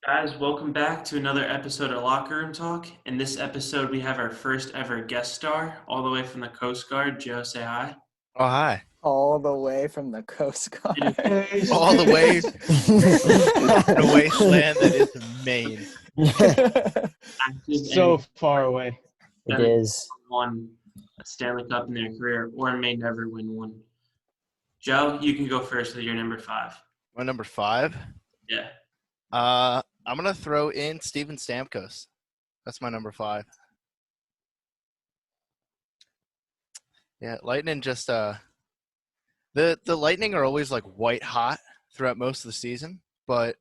Guys, welcome back to another episode of Locker Room Talk. In this episode, we have our first ever guest star, all the way from the Coast Guard. Joe, say hi. Oh, hi. All the way from the Coast Guard. All the way in a wasteland that is Maine. So far away. It is. Won a Stanley Cup in their career, or may never win one. Joe, you can go first with your number 5. My number 5. Yeah. I'm gonna throw in Steven Stamkos. That's my number 5. Yeah, Lightning just the Lightning are always like white hot throughout most of the season, but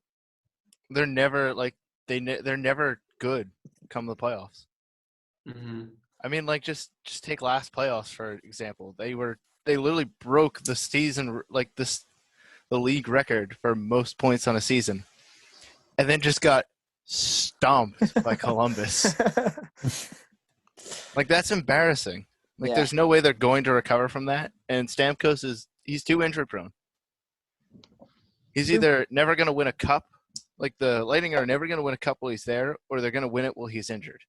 they're never like they're never good come the playoffs. Mm-hmm. I mean, like just take last playoffs for example. They literally broke the season the league record for most points on a season, and then just got stomped by Columbus. Like that's embarrassing. Like Yeah. there's no way they're going to recover from that. And Stamkos he's too injury prone. He's either never going to win a cup, like the Lightning are never going to win a cup while he's there, or they're going to win it while he's injured.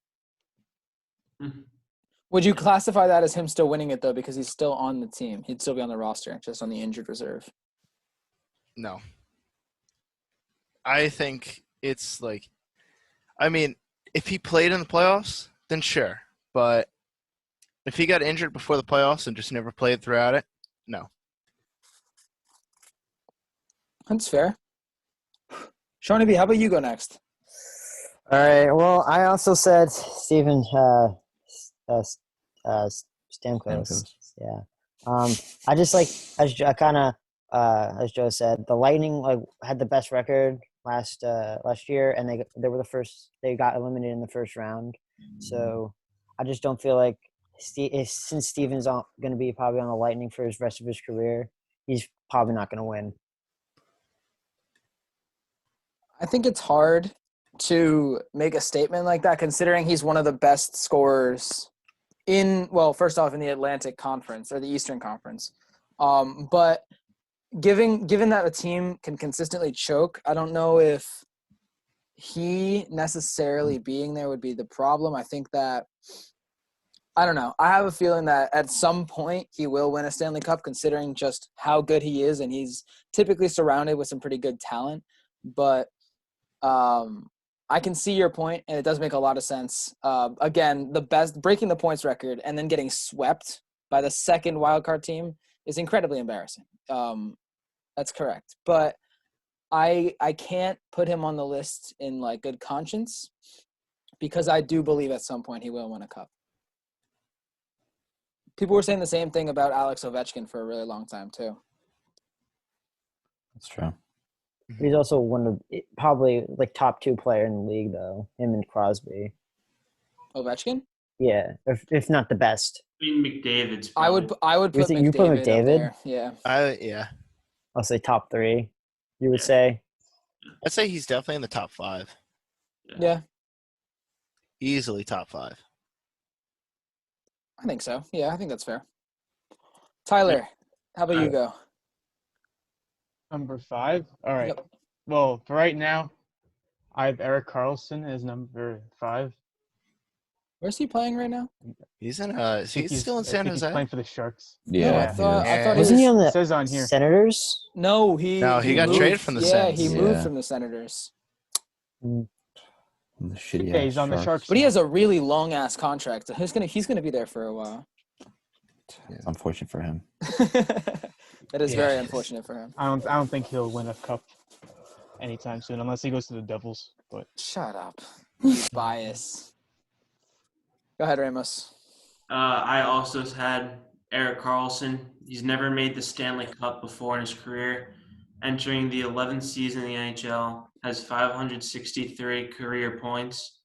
Mm-hmm. Would you classify that as him still winning it, though, because he's still on the team? He'd still be on the roster, just on the injured reserve. No. I think it's like, I mean, if he played in the playoffs, then sure. But if he got injured before the playoffs and just never played throughout it, no. That's fair. Shawnee B, how about you go next? All right. Well, I also said Steven Stamkos. Yeah. I just like as Joe said, the Lightning had the best record last year, and they were the first. They got eliminated in the first round. So I just don't feel like since Steven's going to be probably on the Lightning for his rest of his career, he's probably not going to win. I think it's hard to make a statement like that, considering he's one of the best scorers first off in the Atlantic Conference or the Eastern Conference. But given that a team can consistently choke, I don't know if he necessarily being there would be the problem. I think that, I don't know. I have a feeling that at some point he will win a Stanley Cup, considering just how good he is, and he's typically surrounded with some pretty good talent. But I can see your point, and it does make a lot of sense. Again, breaking the points record and then getting swept by the second wildcard team is incredibly embarrassing. That's correct. But I can't put him on the list in like good conscience, because I do believe at some point he will win a cup. People were saying the same thing about Alex Ovechkin for a really long time too. That's true. He's also one of probably like top 2 player in the league, though. Him and Crosby. Ovechkin? Yeah, if not the best. I mean, McDavid's I would put McDavid. You put up McDavid? there. Yeah. Yeah. I'll say top 3. You would say? I'd say he's definitely in the top 5. Yeah. Easily top 5. I think so. Yeah, I think that's fair. Tyler, how about you go? Number 5. All right. Yep. Well, for right now, I have Erik Karlsson as number 5. Where's he playing right now? He's in I think he's still in San He's Jose. playing for the Sharks. I thought he Wasn't he on the It says on here. Senators? No, he got moved. traded from the Sens. Sens. He moved Yeah. from the Senators. The shitty Yeah, he's on the Sharks. But he has a really long ass contract. He's gonna be there for a while. It's unfortunate for him. That is very unfortunate for him. I don't think he'll win a cup anytime soon, unless he goes to the Devils. But Shut up. You bias. Go ahead, Ramos. I also had Erik Karlsson. He's never made the Stanley Cup before in his career. Entering the 11th season in the NHL, has 563 career points.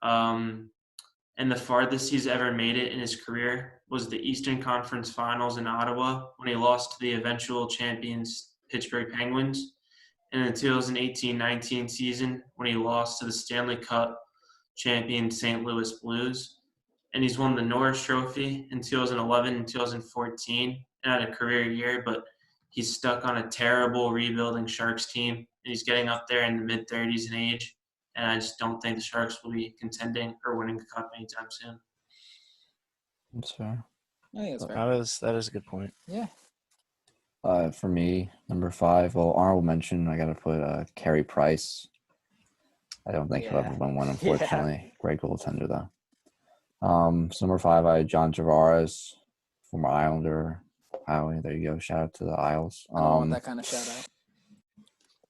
And the farthest he's ever made it in his career was the Eastern Conference Finals in Ottawa when he lost to the eventual champions Pittsburgh Penguins. And in the 2018-19 season when he lost to the Stanley Cup champion St. Louis Blues. And he's won the Norris Trophy in 2011 and 2014 and had a career year, but he's stuck on a terrible rebuilding Sharks team, and he's getting up there in the mid-30s in age. And I just don't think the Sharks will be contending or winning the cup anytime soon. That's fair. I think that's fair. That is a good point. Yeah. For me, number 5. Well, honorable mention. I gotta put Carey Price. I don't think he'll ever win one, unfortunately. Great goaltender though. So number 5, I had John Tavares, former Islander. Howie, there you go. Shout out to the Isles. That kind of shout out.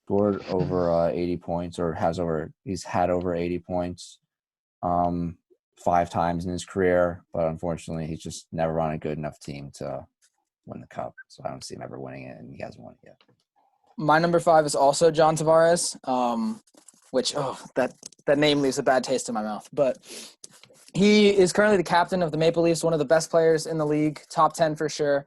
Scored over 80 points, or he's had over 80 points 5 times in his career, but unfortunately he's just never on a good enough team to win the cup. So I don't see him ever winning it, and he hasn't won it yet. My number 5 is also John Tavares, which that name leaves a bad taste in my mouth. But he is currently the captain of the Maple Leafs, one of the best players in the league, top 10 for sure.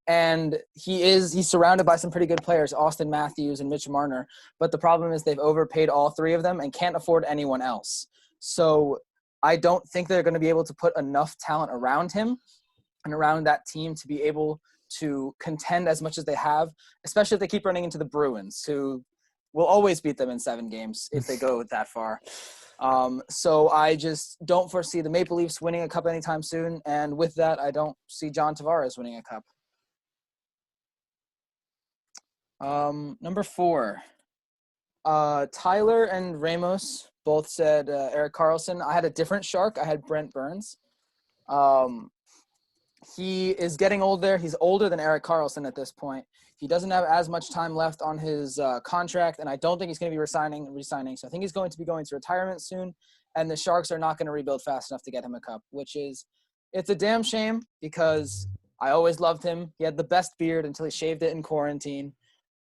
And he's surrounded by some pretty good players, Austin Matthews and Mitch Marner. But the problem is they've overpaid all 3 of them and can't afford anyone else. So I don't think they're going to be able to put enough talent around him and around that team to be able to contend as much as they have, especially if they keep running into the Bruins, who will always beat them in 7 games if they go that far. So I just don't foresee the Maple Leafs winning a cup anytime soon. And with that, I don't see John Tavares winning a cup. Number 4, Tyler and Ramos both said Erik Karlsson. I had a different Shark. I had Brent Burns. He is getting old there. He's older than Erik Karlsson at this point. He doesn't have as much time left on his contract, and I don't think he's going to be resigning. So I think he's going to be going to retirement soon, and the Sharks are not going to rebuild fast enough to get him a cup, it's a damn shame because I always loved him. He had the best beard until he shaved it in quarantine.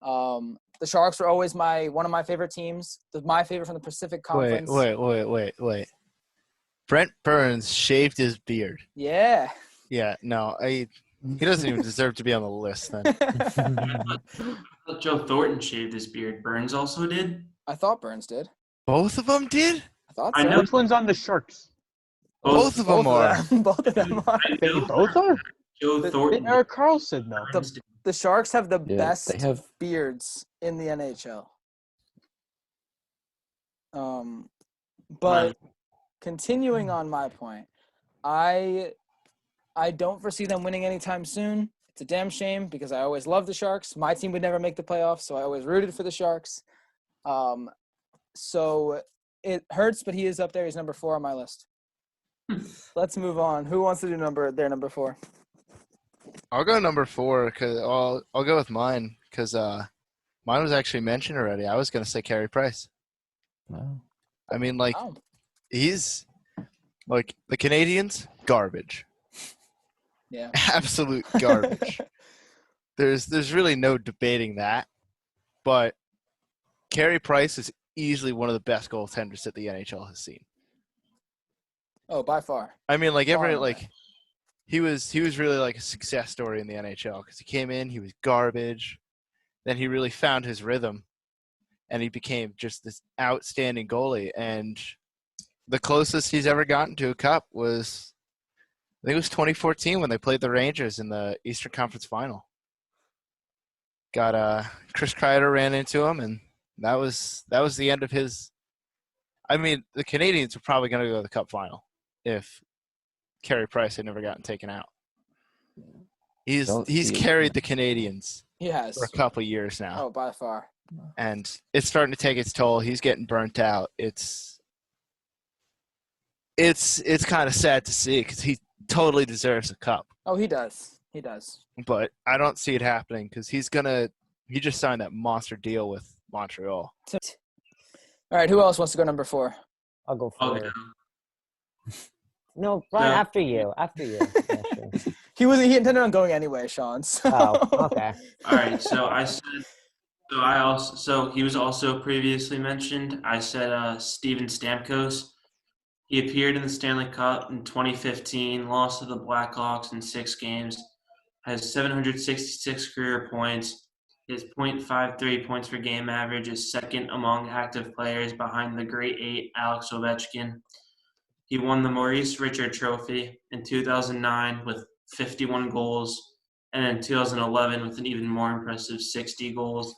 The Sharks were always one of my favorite teams, my favorite from the Pacific Conference. Wait. Brent Burns shaved his beard. Yeah. Yeah, no, he doesn't even deserve to be on the list then. I thought Joe Thornton shaved his beard. Burns also did? I thought Burns did. Both of them did? I thought I so. know. Which one's on the Sharks? Both of them are. Both of them are. I They know both are? Joe Thornton. Erik Karlsson, though. Burns did. The Sharks have the Yeah, best they have. beards in the NHL. But continuing on my point, I don't foresee them winning anytime soon. It's a damn shame because I always loved the Sharks. My team would never make the playoffs, so I always rooted for the Sharks. So it hurts, but he is up there. He's number 4 on my list. Let's move on. Who wants to do their number 4? I'll go number 4 because I'll go with mine because mine was actually mentioned already. I was going to say Carey Price. No. I mean, like, Wow. he's like the Canadians, garbage. Yeah. Absolute garbage. There's really no debating that. But Carey Price is easily one of the best goaltenders that the NHL has seen. Oh, by far. I mean, like Far and away. he was really like a success story in the NHL because he came in, he was garbage, then he really found his rhythm, and he became just this outstanding goalie. And the closest he's ever gotten to a cup was, I think it was 2014 when they played the Rangers in the Eastern Conference Final. Got Chris Kreider ran into him, and that was the end of his. I mean, the Canadians were probably going to go to the Cup final if Carey Price had never gotten taken out. He's carried the Canadians He has. for a couple of years now, Oh, by far. and it's starting to take its toll. He's getting burnt out. It's kind of sad to see because he totally deserves a cup. Oh, he does. He does. But I don't see it happening because he just signed that monster deal with Montreal. All right, who else wants to go number 4? I'll go Oh, for yeah. it. No, Brian, Yeah. after you. Yeah, sure. He intended on going anyway, Sean. So. Oh, okay. All right, so he was also previously mentioned. I said Steven Stamkos. He appeared in the Stanley Cup in 2015, lost to the Blackhawks in 6 games, has 766 career points. His .53 points per game average is second among active players behind the Great 8, Alex Ovechkin. He won the Maurice Richard Trophy in 2009 with 51 goals and then 2011 with an even more impressive 60 goals.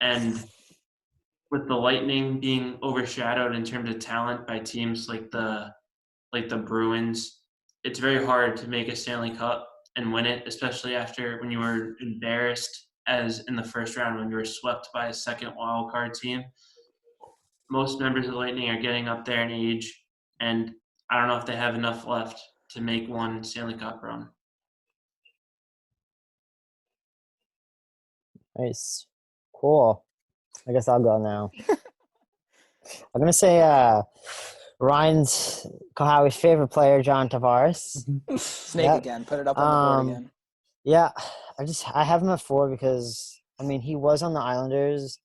And with the Lightning being overshadowed in terms of talent by teams like the Bruins, it's very hard to make a Stanley Cup and win it, especially after when you were embarrassed as in the first round when you were swept by a second wild card team. Most members of the Lightning are getting up there in age, and I don't know if they have enough left to make one Stanley Cup run. Nice. Cool. I guess I'll go now. I'm gonna say Ryan's Kohawai's favorite player, John Tavares. Snake Yep. again. Put it up on the board again. Yeah, I have him at 4 because he was on the Islanders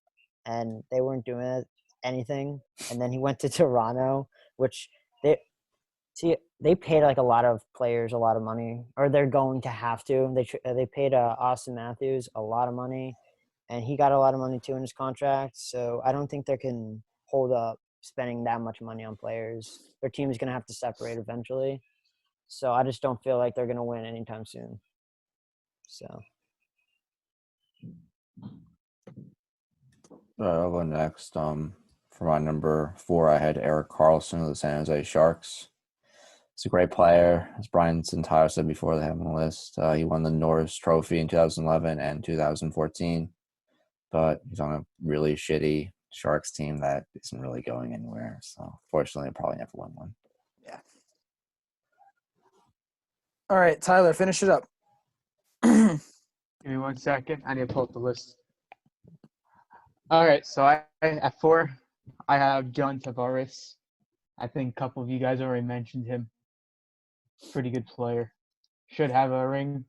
and they weren't doing anything, and then he went to Toronto, which they paid like a lot of players a lot of money, or they're going to have to. They paid Austin Matthews a lot of money, and he got a lot of money too in his contract. So I don't think they can hold up spending that much money on players. Their team is going to have to separate eventually. So I just don't feel like they're going to win anytime soon. So. I'll go next. For my number 4, I had Eric Carlson of the San Jose Sharks. He's a great player. As Brian Santaro said before, they have him on the list. He won the Norris Trophy in 2011 and 2014, but he's on a really shitty Sharks team that isn't really going anywhere. So, fortunately, he'll probably never win one. Yeah. All right, Tyler, finish it up. Give me 1 second. I need to pull up the list. All right, so I at 4, I have John Tavares. I think a couple of you guys already mentioned him. Pretty good player. Should have a ring,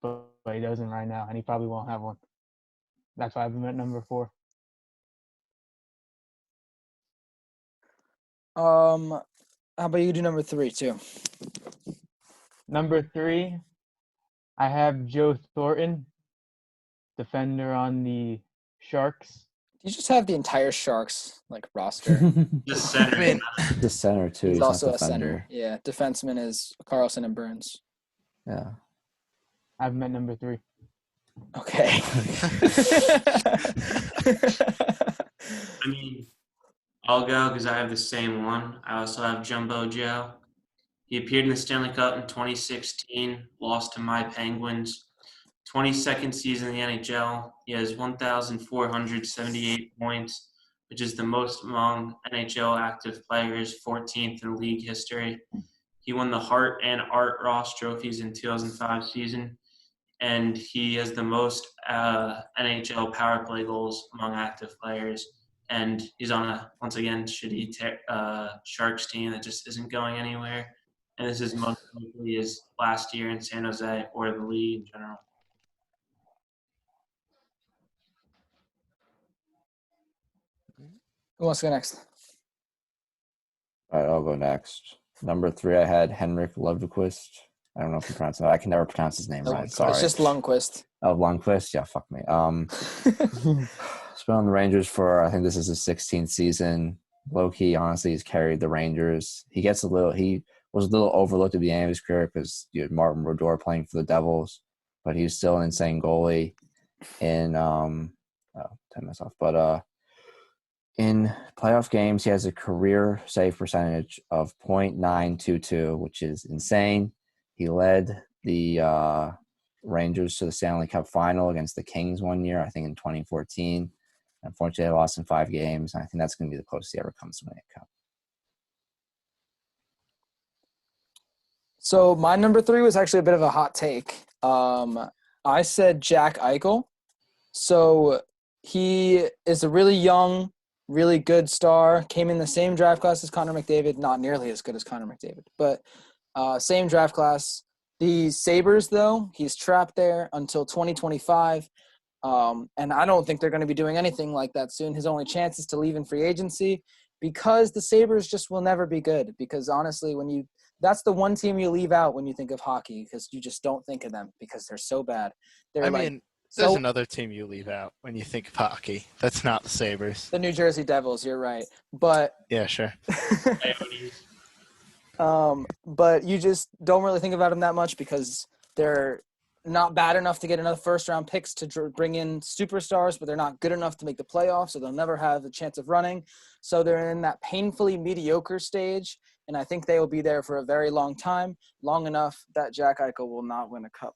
but he doesn't right now, and he probably won't have one. That's why I have him at number 4. How about you do number 3 too? Number 3, I have Joe Thornton, defender on the Sharks. You just have the entire Sharks roster. Just center. I mean, The center, too. He's He's also not a defender. center. Yeah, defenseman is Carlson and Burns. Yeah. I have him at number 3. Okay. I mean, I'll go because I have the same one. I also have Jumbo Joe. He appeared in the Stanley Cup in 2016, lost to my Penguins. 22nd season in the NHL. He has 1,478 points, which is the most among NHL active players, 14th in league history. He won the Hart and Art Ross trophies in 2005 season, and he has the most NHL power play goals among active players. And he's on a, once again, shitty Sharks team that just isn't going anywhere. And this is most likely his last year in San Jose or the league in general. Who wants to go next? All right, I'll go next. Number 3, I had Henrik Lundqvist. I don't know if you pronounce it. I can never pronounce his name right. Sorry. It's just Lundqvist. Oh, Lundqvist? Yeah, fuck me. He's been on the Rangers for, I think this is his 16th season. Low-key, honestly, he's carried the Rangers. He was a little overlooked at the end of his career because you had Martin Brodeur playing for the Devils, but he's still an insane goalie. In in playoff games, he has a career save percentage of .922, which is insane. He led the Rangers to the Stanley Cup final against the Kings one year, I think in 2014. Unfortunately, they lost in 5 games, and I think that's going to be the closest he ever comes to winning a cup. So my number 3 was actually a bit of a hot take. I said Jack Eichel. So he is a really young, really good star. Came in the same draft class as Connor McDavid. Not nearly as good as Connor McDavid, but same draft class. The Sabres, though, he's trapped there until 2025. And I don't think they're going to be doing anything like that soon. His only chance is to leave in free agency because the Sabres just will never be good. Because honestly, that's the one team you leave out when you think of hockey because you just don't think of them because they're so bad. There's another team you leave out when you think of hockey. That's not the Sabres. The New Jersey Devils, you're right. But yeah, sure. but you just don't really think about them that much because they're not bad enough to get another first-round picks to bring in superstars, but they're not good enough to make the playoffs, so they'll never have a chance of running. So they're in that painfully mediocre stage, and I think they will be there for a very long time, long enough that Jack Eichel will not win a cup.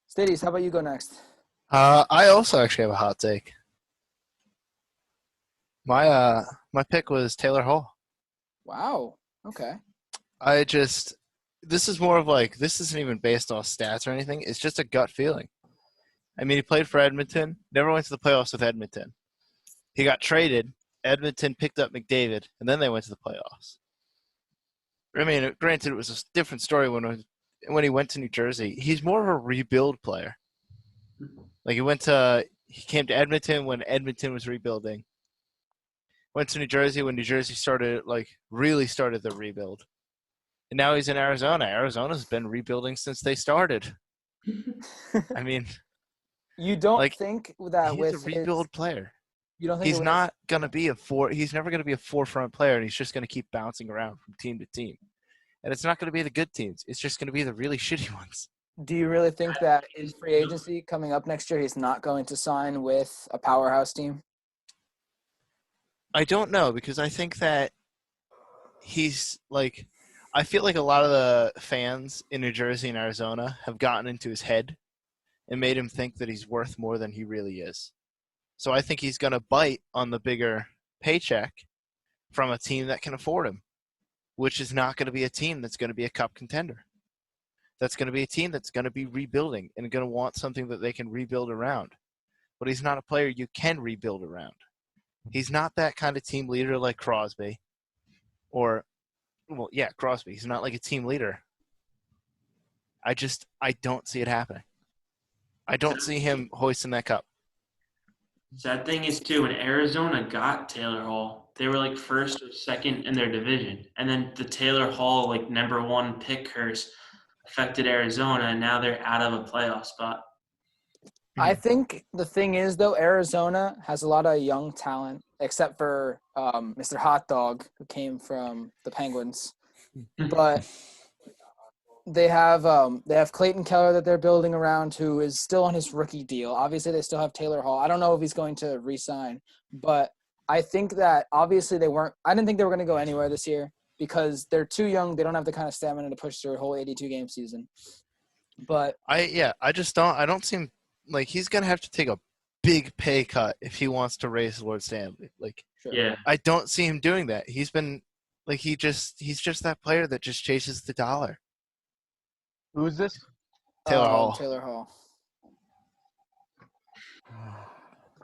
Stadies, how about you go next? I also actually have a hot take. My pick was Taylor Hall. Wow. Okay. This is more of like, this isn't even based off stats or anything. It's just a gut feeling. I mean, he played for Edmonton, never went to the playoffs with Edmonton. He got traded. Edmonton picked up McDavid, and then they went to the playoffs. I mean, granted, it was a different story when he went to New Jersey. He's more of a rebuild player. Like he came to Edmonton when Edmonton was rebuilding. Went to New Jersey when New Jersey really started the rebuild. And now he's in Arizona. Arizona's been rebuilding since they started. I mean, you don't think that he's a rebuild player. You don't think he's not going to be he's never going to be a forefront player, and he's just going to keep bouncing around from team to team. And it's not going to be the good teams. It's just going to be the really shitty ones. Do you really think that in free agency coming up next year, he's not going to sign with a powerhouse team? I don't know, because I think that I feel like a lot of the fans in New Jersey and Arizona have gotten into his head and made him think that he's worth more than he really is. So I think he's going to bite on the bigger paycheck from a team that can afford him, which is not going to be a team that's going to be a cup contender. That's going to be a team that's going to be rebuilding and going to want something that they can rebuild around. But he's not a player you can rebuild around. He's not that kind of team leader like Crosby. Crosby. He's not like a team leader. I don't see it happening. I don't see him hoisting that cup. Sad thing is, too, when Arizona got Taylor Hall, they were like first or second in their division. And then the Taylor Hall, like number one pick curse affected Arizona, and now they're out of a playoff spot. I think the thing is, though, Arizona has a lot of young talent, except for Mr. Hot Dog, who came from the Penguins. But they have Clayton Keller that they're building around, who is still on his rookie deal. Obviously, they still have Taylor Hall. I don't know if he's going to re-sign, but I think that obviously I didn't think they were going to go anywhere this year because they're too young. They don't have the kind of stamina to push through a whole 82-game season. But I don't see him. Like, he's going to have to take a big pay cut if he wants to race Lord Stanley. Like, sure. Yeah. I don't see him doing that. He's just that player that just chases the dollar. Who is this? Taylor Hall. Taylor Hall.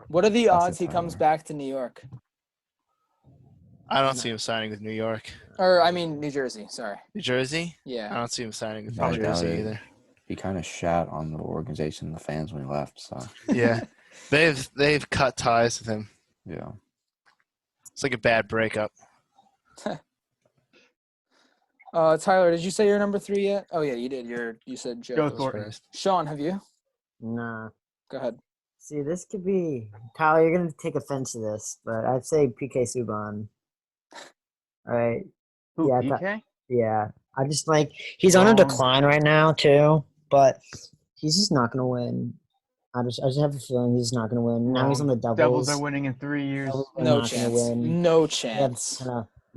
What are the odds he comes back to New York? I don't see him signing with New York. Or, I mean, New Jersey. Sorry. New Jersey? I Yeah. don't see him signing with No, New Jersey either. He kind of shat on the organization and the fans when he left. So Yeah. They've cut ties with him. yeah. It's like a bad breakup. Tyler, did you say your number 3 yet? Oh, yeah, you did. You said Joe. Joe Thornton. Sean, have you? Nah. Go ahead. See, this could be Tyler. You're gonna take offense to this, but I'd say PK Subban. All right. Who, Yeah, PK? Yeah. I just he's on a decline right now too, but he's just not gonna win. I just have a feeling he's not gonna win. Now he's on the Devils. Devils are winning in 3 years. No chance. No chance.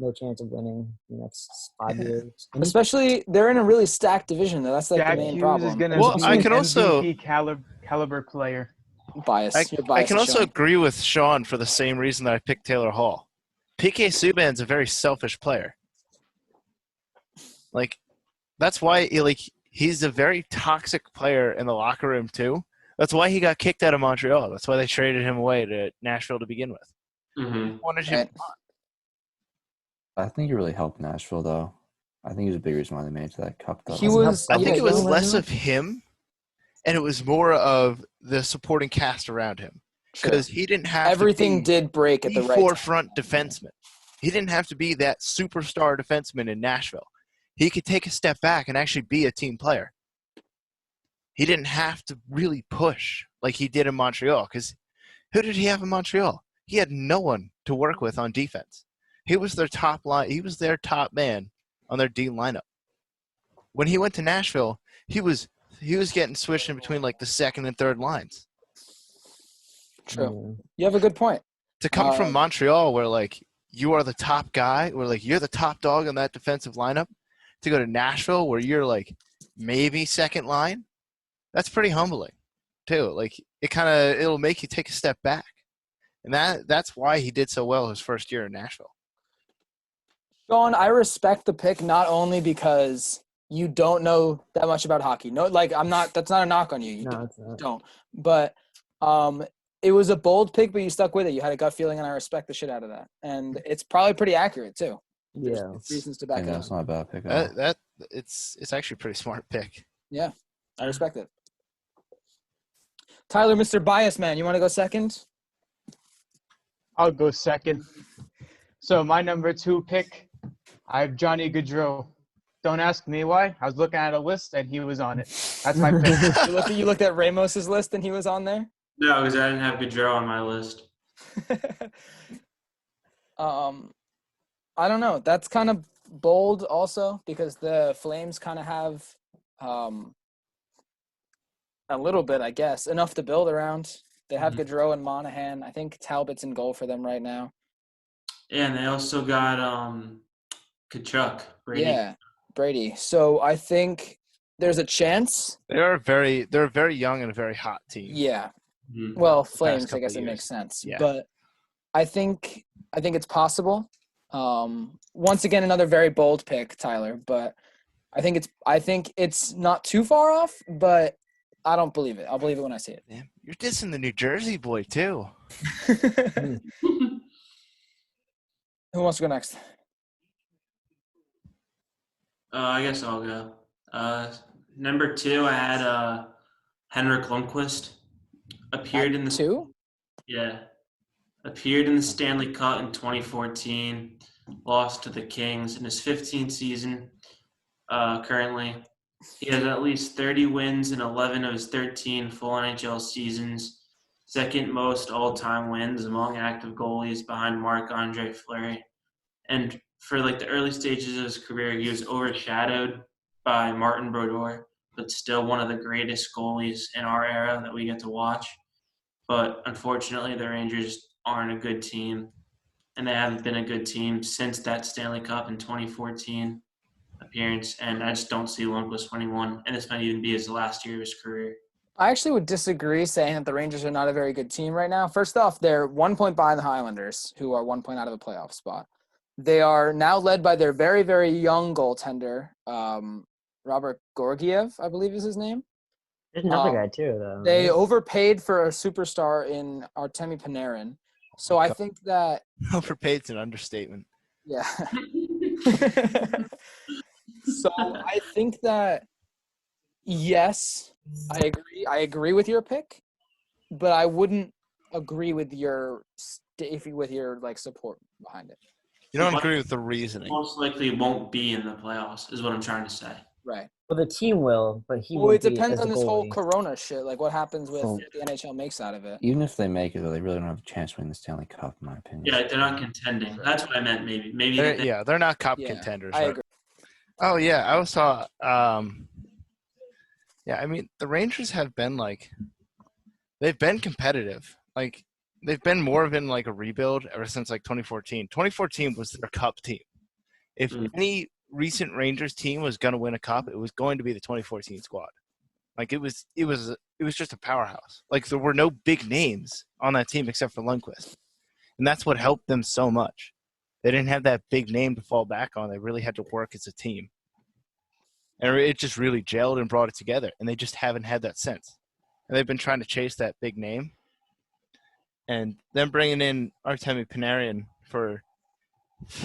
No chance of winning the next 5 years. And Especially, they're in a really stacked division, though. That's like Jack the main Hughes problem. is going to Well, be I an can also- MVP caliber player. Bias. You're I biased, can also Sean. agree with Sean for the same reason that I picked Taylor Hall. PK Subban's a very selfish player. Like, that's why he's a very toxic player in the locker room too. That's why he got kicked out of Montreal. That's why they traded him away to Nashville to begin with. Mm-hmm. Wanted him. Right. I think he really helped Nashville, though. I think he was a big reason why they made it to that cup. Though. I think it was yeah. less of him, and it was more of the supporting cast around him. Because he didn't have everything to be did break at the right time. forefront defenseman. He didn't have to be that superstar defenseman in Nashville. He could take a step back and actually be a team player. He didn't have to really push like he did in Montreal. Because who did he have in Montreal? He had no one to work with on defense. He was their top line. He was their top man on their D lineup. When he went to Nashville, he was getting switched in between like the second and third lines. True. You have a good point. To come from Montreal, where like you are the top guy, where like you're the top dog on that defensive lineup, to go to Nashville, where you're like maybe second line, that's pretty humbling, too. Like it'll make you take a step back, and that's why he did so well his first year in Nashville. Sean, I respect the pick not only because you don't know that much about hockey. No, like that's not a knock on you. You No, it's not. don't. But it was a bold pick, but you stuck with it. You had a gut feeling, and I respect the shit out of that. And it's probably pretty accurate too. There's Yeah. reasons to back it up. That's not a bad pick at all. It's actually a pretty smart pick. Yeah, I respect it. Tyler, Mr. Bias Man, you want to go second? I'll go second. So my number 2 pick, I have Johnny Gaudreau. Don't ask me why. I was looking at a list and he was on it. That's my pick. You looked at Ramos's list and he was on there? No, because I didn't have Gaudreau on my list. I don't know. That's kind of bold also because the Flames kind of have a little bit, I guess, enough to build around. They have Gaudreau and Monahan. I think Talbot's in goal for them right now. Yeah, and they also got Kachuk, Brady. Yeah, Brady. So I think there's a chance. They're a very young and a very hot team. Yeah. Mm-hmm. Well, Flames, I couple guess it years. makes sense. Yeah. But I think it's possible. Once again, another very bold pick, Tyler. But I think it's not too far off. But I don't believe it. I'll believe it when I see it. Damn, you're dissing the New Jersey boy too. Who wants to go next? I guess I'll go. Number 2, I had Henrik Lundqvist. Appeared in the Stanley Cup in 2014. Lost to the Kings in his 15th season. Currently, he has at least 30 wins in 11 of his 13 full NHL seasons. Second most all-time wins among active goalies behind Marc-Andre Fleury. And for like the early stages of his career, he was overshadowed by Martin Brodeur, but still one of the greatest goalies in our era that we get to watch. But unfortunately, the Rangers aren't a good team, and they haven't been a good team since that Stanley Cup in 2014 appearance. And I just don't see Lundqvist winning one, and this might even be his last year of his career. I actually would disagree saying that the Rangers are not a very good team right now. First off, they're 1 point behind the Highlanders, who are 1 point out of a playoff spot. They are now led by their very, very young goaltender, Robert Georgiev, I believe is his name. There's another guy too, though. They right? overpaid for a superstar in Artemi Panarin. So I think that – Overpaid's an understatement. yeah. So I think that, yes, I agree with your pick, but I wouldn't agree with your like support behind it. You don't agree with the reasoning. Most likely won't be in the playoffs, is what I'm trying to say. Right. Well, the team will, but he Well, won't it depends be as on a this whole goalie. Corona shit. Like, what happens with Well, what the NHL makes out of it? Even if they make it, though, they really don't have a chance to win the Stanley Cup, in my opinion. Yeah, they're not contending. That's what I meant, maybe. They're not cup Yeah, contenders. I right? agree. Oh yeah, I saw. Yeah, I mean the Rangers have been they've been competitive. Like they've been more of in like a rebuild ever since like 2014. 2014 was their cup team. If any recent Rangers team was going to win a cup, it was going to be the 2014 squad. Like it was just a powerhouse. Like there were no big names on that team except for Lundqvist, and that's what helped them so much. They didn't have that big name to fall back on. They really had to work as a team. And it just really gelled and brought it together. And they just haven't had that since. And they've been trying to chase that big name. And then bringing in Artemi Panarin for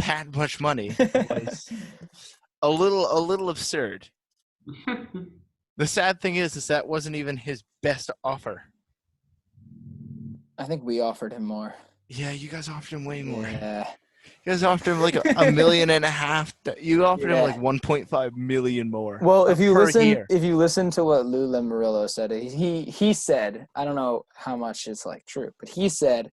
that much money was a little absurd. The sad thing is that wasn't even his best offer. I think we offered him more. Yeah, you guys offered him way more. Yeah. You guys offered him like $1.5 million. You offered him Yeah. like 1.5 million more. Well, if you per listen, year. if you listen to what Lou Lamoriello said, he said, I don't know how much it's like true, but he said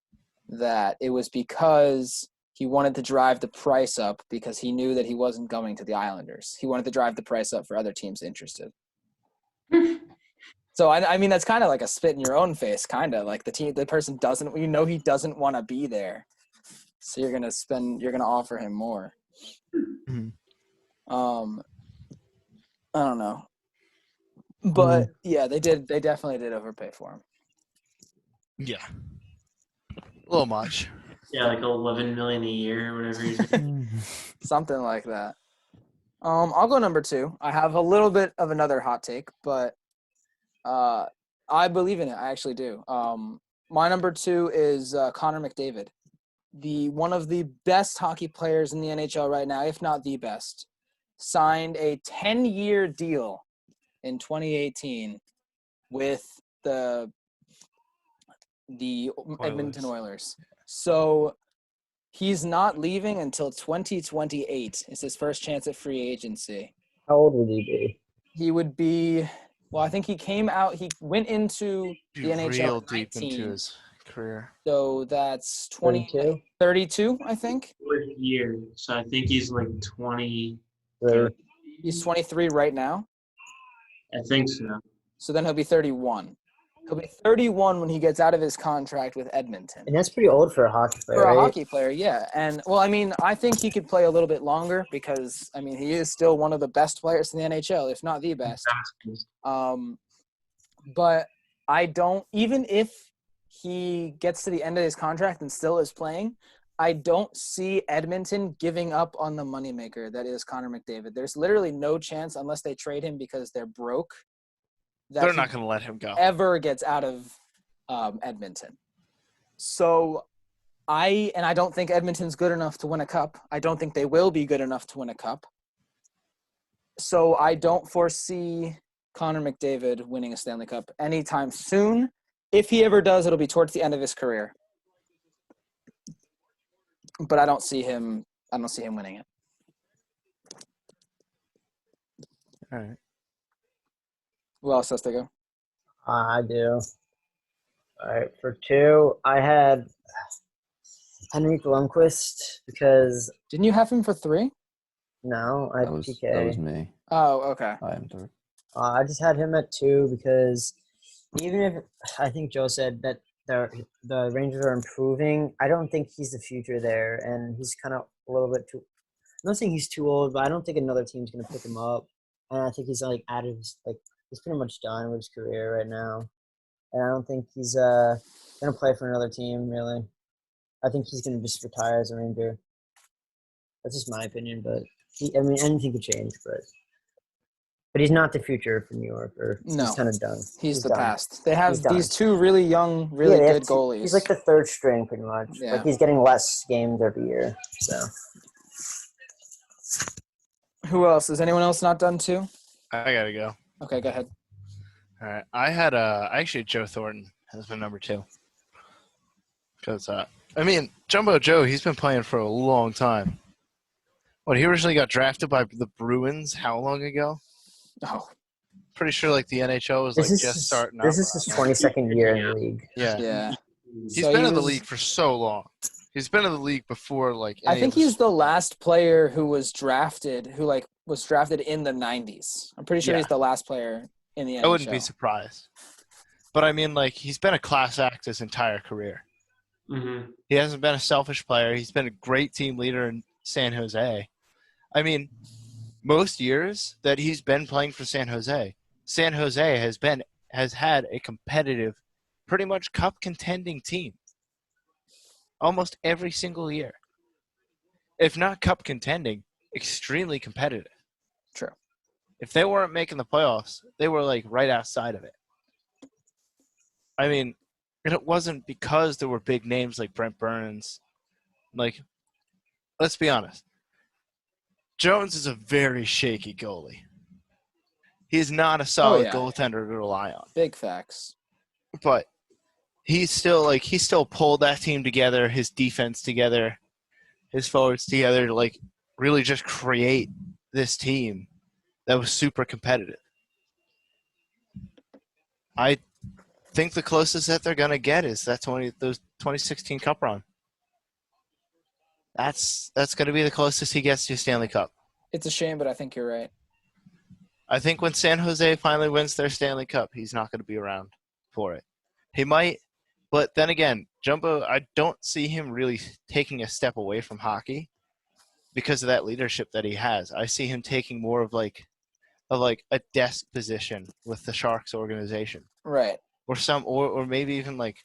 that it was because he wanted to drive the price up because he knew that he wasn't going to the Islanders. He wanted to drive the price up for other teams interested. So I mean that's kind of like a spit in your own face, kind of like the person doesn't, he doesn't want to be there, so you're gonna offer him more. Mhm. I don't know, but yeah, they definitely did overpay for him. Yeah. A little much. Yeah, like 11 million a year or whatever he's making. Something like that. I'll go number 2. I have a little bit of another hot take, but I believe in it. I actually do. My number 2 is Connor McDavid, one of the best hockey players in the NHL right now, if not the best. Signed a 10-year deal in 2018 with the Edmonton Oilers. So he's not leaving until 2028. It's his first chance at free agency. How old would he be? He would be, well, I think he went into the NHL real at deep 19. into his career. So that's 32? 32, I think. Fourth year, so I think he's like 20. He's 23 right now. I think so. So then he'll be 31. He'll be 31 when he gets out of his contract with Edmonton. And that's pretty old for a hockey player, For a right? hockey player, yeah. And, well, I mean, I think he could play a little bit longer because, I mean, he is still one of the best players in the NHL, if not the best. But I don't – even if he gets to the end of his contract and still is playing, I don't see Edmonton giving up on the moneymaker that is Connor McDavid. There's literally no chance, unless they trade him because they're broke, that They're not going to let him go. Ever gets out of Edmonton. So I don't think Edmonton's good enough to win a cup. I don't think they will be good enough to win a cup. So I don't foresee Connor McDavid winning a Stanley Cup anytime soon. If he ever does, it'll be towards the end of his career. But I don't see him winning it. All right. Who else has to go? I do. All right, for 2, I had Henrik Lundqvist because Didn't you have him for 3? no, I had That was PK. me. Oh, okay. I am 3rd. I just had him at 2 because even if I think Joe said that the Rangers are improving, I don't think he's the future there, and he's kind of a little bit too. I'm not saying he's too old, but I don't think another team's gonna pick him up, and I think he's like he's pretty much done with his career right now, and I don't think he's gonna play for another team really. I think he's gonna just retire as a Ranger. That's just my opinion, but anything could change, but he's not the future for New York, or No. he's kind of done. He's the done. past. They have He's done. these 2 really young, really they have good goalies. He's like the 3rd string, pretty much. Yeah. Like he's getting less games every year. So. Who else? Is anyone else not done too? I got to go. Okay, go ahead. All right. I had actually Joe Thornton as my number 2. Because, Jumbo Joe, he's been playing for a long time. He originally got drafted by the Bruins how long ago? Oh. Pretty sure like the NHL was just starting out. This is his 22nd year in the league. Yeah. He's been in the league for so long. He's been in the league before I think he's the last player who was drafted in the 90s. I'm pretty sure he's the last player in the NHL. I wouldn't be surprised. But he's been a class act his entire career. Mm-hmm. He hasn't been a selfish player. He's been a great team leader in San Jose. Most years that he's been playing for San Jose has had a competitive, pretty much cup contending team. Almost every single year. If not cup contending, extremely competitive. True. If they weren't making the playoffs, they were right outside of it. And it wasn't because there were big names like Brent Burns. Let's be honest. Jones is a very shaky goalie. He's not a solid goaltender to rely on. Big facts. But he still pulled that team together, his defense together, his forwards together to really just create this team that was super competitive. I think the closest that they're gonna get is those 2016 Cup run. That's going to be the closest he gets to Stanley Cup. It's a shame, but I think you're right. I think when San Jose finally wins their Stanley Cup, he's not going to be around for it. He might, but then again, Jumbo, I don't see him really taking a step away from hockey because of that leadership that he has. I see him taking more of like a desk position with the Sharks organization, Right. or maybe even like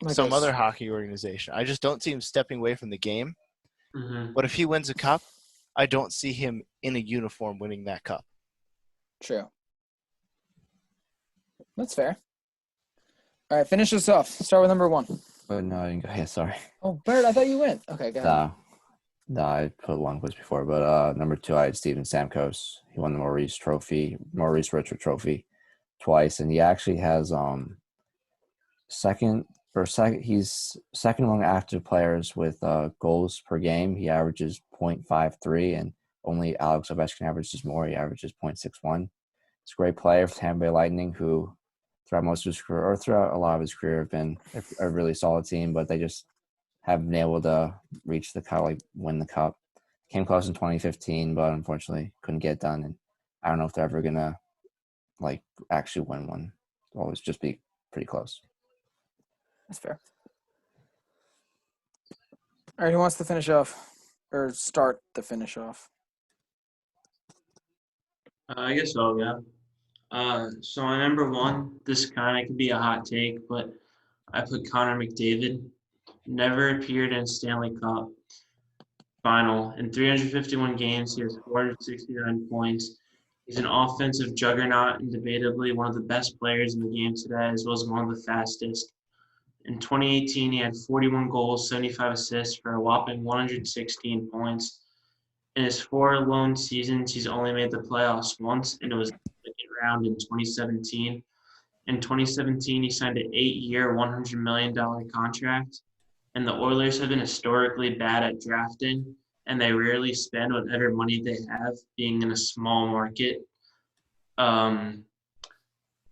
some other hockey organization. I just don't see him stepping away from the game. Mm-hmm. But if he wins a cup, I don't see him in a uniform winning that cup. True. That's fair. All right, finish this off. Start with number 1. But no, I didn't go. Yeah, sorry. Oh, Bert, I thought you went. Okay, go ahead. No, I put Lundqvist before, but number 2, I had Steven Stamkos. He won the Maurice Richard Trophy twice, and he actually has he's second among active players with goals per game. He averages .53, and only Alex Ovechkin averages more. He averages .61. He's a great player for Tampa Bay Lightning, who throughout most of his career, or throughout a lot of his career, have been a really solid team, but they just haven't been able to reach the cup, like win the cup. Came close in 2015, but unfortunately couldn't get it done. And I don't know if they're ever gonna like actually win one. It'll always just be pretty close. That's fair. All right, who wants to finish off or start the finish off? I guess so, yeah. So on number 1, this kind of could be a hot take, but I put Connor McDavid. Never appeared in a Stanley Cup final. In 351 games, he has 469 points. He's an offensive juggernaut and debatably one of the best players in the game today, as well as one of the fastest. In 2018, he had 41 goals, 75 assists for a whopping 116 points. In his 4 lone seasons, he's only made the playoffs once, and it was the second round in 2017. In 2017, he signed an 8-year, $100 million contract. And the Oilers have been historically bad at drafting, and they rarely spend whatever money they have, being in a small market. And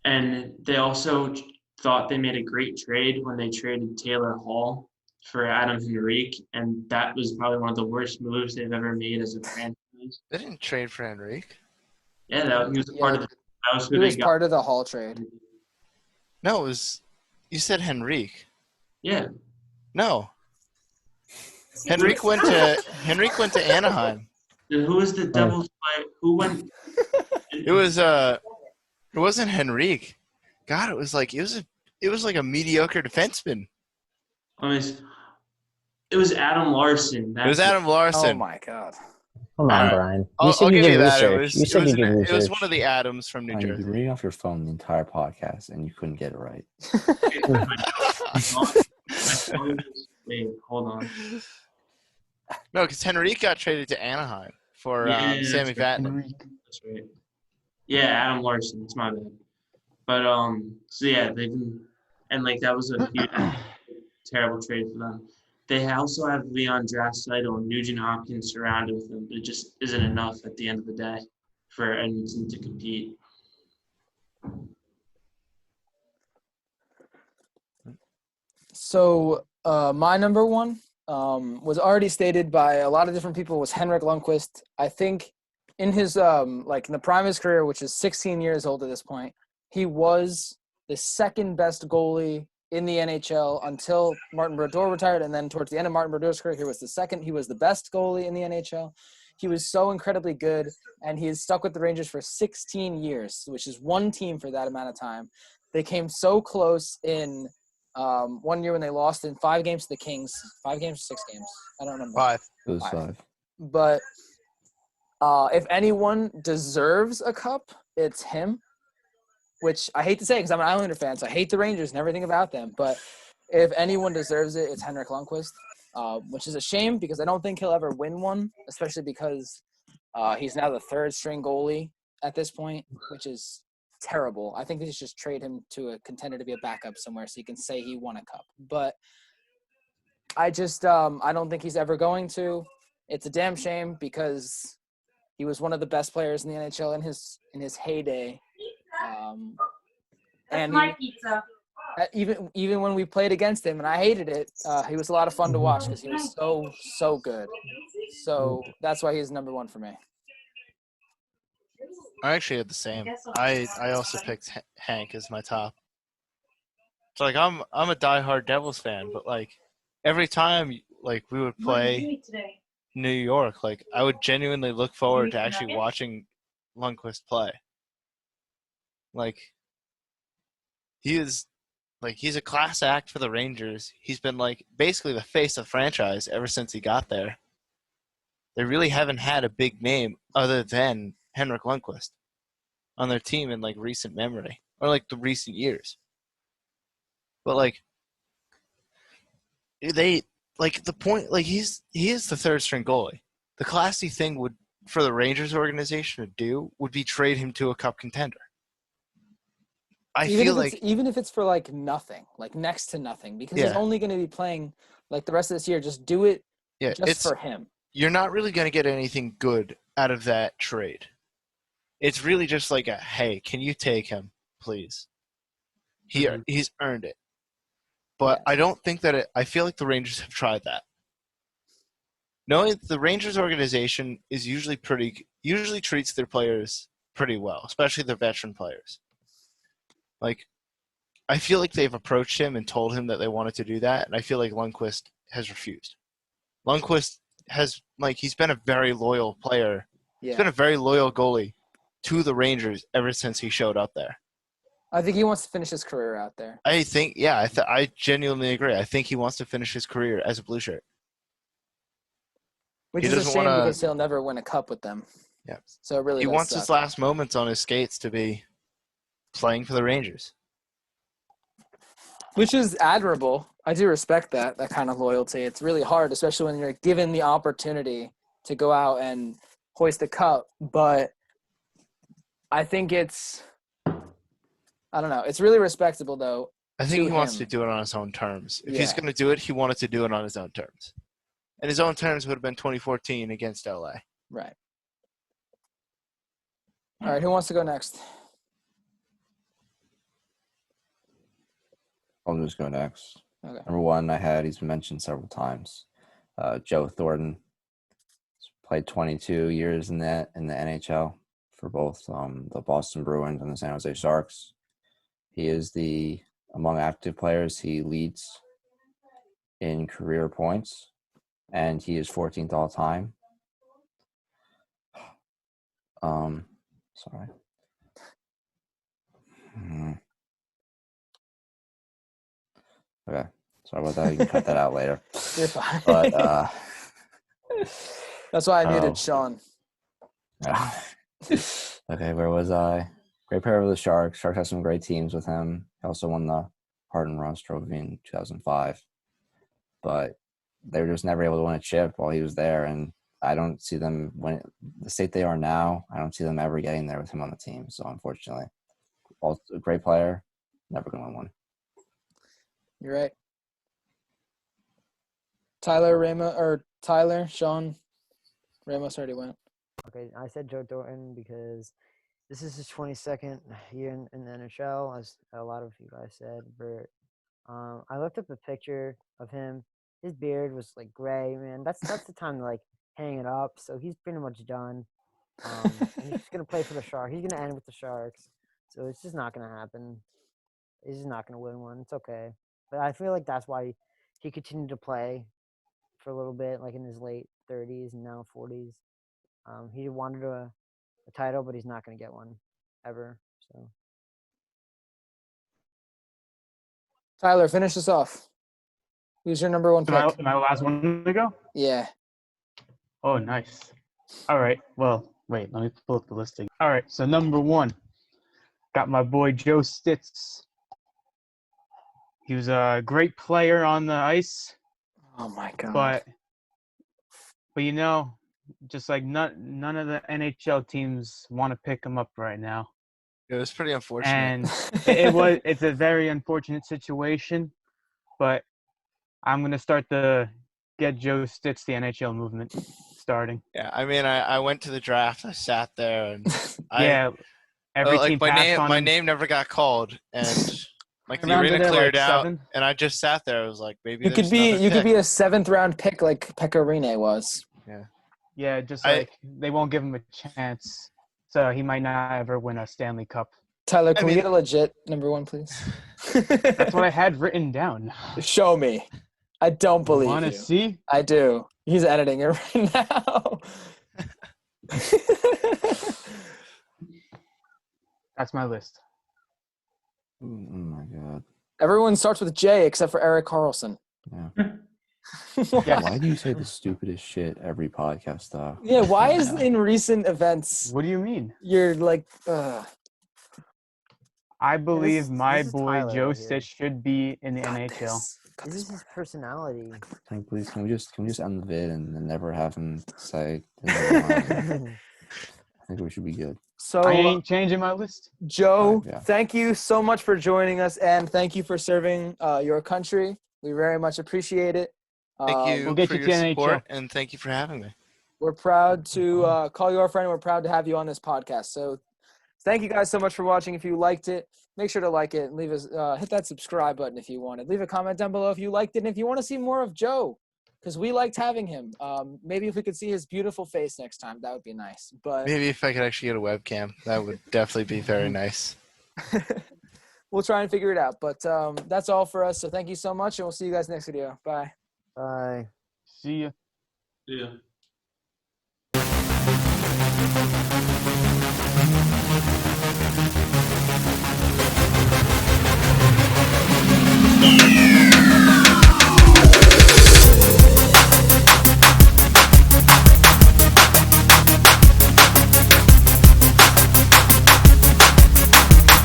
they also thought they made a great trade when they traded Taylor Hall for Adam Henrique, and that was probably one of the worst moves they've ever made as a franchise. They didn't trade for Henrique. Yeah, he was a part of the. That was who He they was got. part of the Hall trade. No, it was. You said Henrique. Yeah. No. Henrique went to Anaheim. Who was the Devils player? Who went? It wasn't Henrique. God, it was like a mediocre defenseman. It was Adam Larson. It was Adam Larson. Oh my God. Come on, Brian. I'll give you that. Research. It was one of the Adams from New You've Jersey. been reading off your phone the entire podcast, and you couldn't get it right. Wait, hold on. No, because Henrique got traded to Anaheim for Sammy Vatanen. That's right. Yeah, Adam Larson. It's my bad. But so yeah, they've been, and like that was a huge, terrible trade for them. They also have Leon Draisaitl and Nugent Hopkins surrounded with them. It just isn't enough at the end of the day for Edmonton to compete. So my number 1 was already stated by a lot of different people, was Henrik Lundqvist. I think in his in the prime of his career, which is 16 years old at this point, he was the second best goalie in the NHL until Martin Brodeur retired, and then towards the end of Martin Brodeur's career, he was the second. He was the best goalie in the NHL. He was so incredibly good, and he has stuck with the Rangers for 16 years, which is one team for that amount of time. They came so close in one year when they lost in 5 games to the Kings. 5 games or 6 games? I don't remember. 5. It was 5. But if anyone deserves a cup, it's him. Which I hate to say because I'm an Islander fan, so I hate the Rangers and everything about them. But if anyone deserves it, it's Henrik Lundqvist, which is a shame because I don't think he'll ever win one, especially because he's now the third-string goalie at this point, which is terrible. I think they should just trade him to a contender to be a backup somewhere so he can say he won a cup. But I just I don't think he's ever going to. It's a damn shame because he was one of the best players in the NHL in his heyday. And even when we played against him, and I hated it, he was a lot of fun to watch because he was so good. So that's why he's number one for me. I actually had the same. I also picked Hank as my top. So like I'm a diehard Devils fan, but like every time like we would play New York, like I would genuinely look forward to actually watching Lundqvist play. Like he's a class act for the Rangers. He's been like basically the face of the franchise ever since he got there. They really haven't had a big name other than Henrik Lundqvist on their team in like recent memory or like the recent years. But like they like the point like he is the third string goalie. The classy thing would for the Rangers organization to do would be trade him to a cup contender. Even if it's for like nothing, like next to nothing, because he's only going to be playing like the rest of this year. Just do it just for him. You're not really going to get anything good out of that trade. It's really just like a, hey, can you take him, please? He's earned it. But I don't think that I feel like the Rangers have tried that. Knowing the Rangers organization is usually treats their players pretty well, especially their veteran players. Like, I feel like they've approached him and told him that they wanted to do that, and I feel like Lundqvist has refused. Lundqvist has, like, he's been a very loyal player. Yeah. He's been a very loyal goalie to the Rangers ever since he showed up there. I think he wants to finish his career out there. I think, I genuinely agree. I think he wants to finish his career as a blue shirt. Which is a shame because he'll never win a cup with them. Yeah. So it really he wants his last moments on his skates to be playing for the Rangers. Which is admirable. I do respect that kind of loyalty. It's really hard, especially when you're given the opportunity to go out and hoist the cup. But I think it's really respectable, though. I think he wants to do it on his own terms. If he's going to do it, he wanted to do it on his own terms. And his own terms would have been 2014 against LA. Right. All right, who wants to go next? I'll just go next. Okay. Number one, he's been mentioned several times. Joe Thornton. He's played 22 years in the NHL for both the Boston Bruins and the San Jose Sharks. He is among active players, he leads in career points, and he is 14th all time. Sorry. Okay. Sorry about that. You can cut that out later. You're fine. But that's why I muted Sean. Okay, where was I? Great pair with the Sharks. Sharks have some great teams with him. He also won the Hart and Russ Trophy in 2005. But they were just never able to win a chip while he was there, and I don't see them the state they are now. I don't see them ever getting there with him on the team. So unfortunately, a great player, never going to win one. You're right. Sean, Ramos already went. Okay, I said Joe Thornton because this is his 22nd year in the NHL, as a lot of you guys said. But I looked up a picture of him. His beard was like gray, man. That's the time to like hang it up. So he's pretty much done. And he's gonna play for the Sharks. He's gonna end with the Sharks. So it's just not gonna happen. He's just not gonna win one. It's okay. But I feel like that's why he continued to play for a little bit, like in his late 30s and now 40s. He wanted a title, but he's not going to get one ever. So, Tyler, finish this off. Who's your number one pick? Am I the last one to go? Yeah. Oh, nice. All right. Well, wait. Let me pull up the listing. All right. So number one, got my boy Joe Stitz. He was a great player on the ice. Oh my God. But just like none of the NHL teams want to pick him up right now. It was pretty unfortunate. And it's a very unfortunate situation, but I'm going to start the Get Joe Stitz the NHL movement starting. Yeah, I mean, I went to the draft. I sat there, and every team my passed on my him. name never got called, and Like the Rounded arena it, cleared like, out, 7. and I just sat there. I was like, maybe You there's could be another you could be pick. a 7th-round pick like Pekka Rinne was. Yeah, just I- like they won't give him a chance, so he might not ever win a Stanley Cup. Tyler, can we mean- get a legit number 1, please? That's what I had written down. Show me. I don't believe Want to you. see? I do. He's editing it right now. That's my list. Oh my god. Everyone starts with J except for Eric Carlson. Yeah. Yes. Why do you say the stupidest shit every podcast though? Yeah, why is in recent events What do you mean? you're like I believe my this is boy Tyler Joe right here. Stitch should be in the cut NHL. this. Cut This this is his part. personality. Can we just end the vid and never have him say? I think we should be good. So I ain't changing my list. Joe, Yeah. thank you so much for joining us and thank you for serving your country. We very much appreciate it. Thank you We'll get for you to your NHL. support, and thank you for having me. We're proud to call you our friend. We're proud to have you on this podcast. So thank you guys so much for watching. If you liked it, make sure to like it and leave us hit that subscribe button if you wanted. Leave a comment down below if you liked it and if you want to see more of Joe, because we liked having him. Maybe if we could see his beautiful face next time, that would be nice. But Maybe if I could actually get a webcam, that would definitely be very nice. we'll try and figure it out. But that's all for us. So thank you so much, and we'll see you guys next video. Bye. Bye. See ya. Yeah.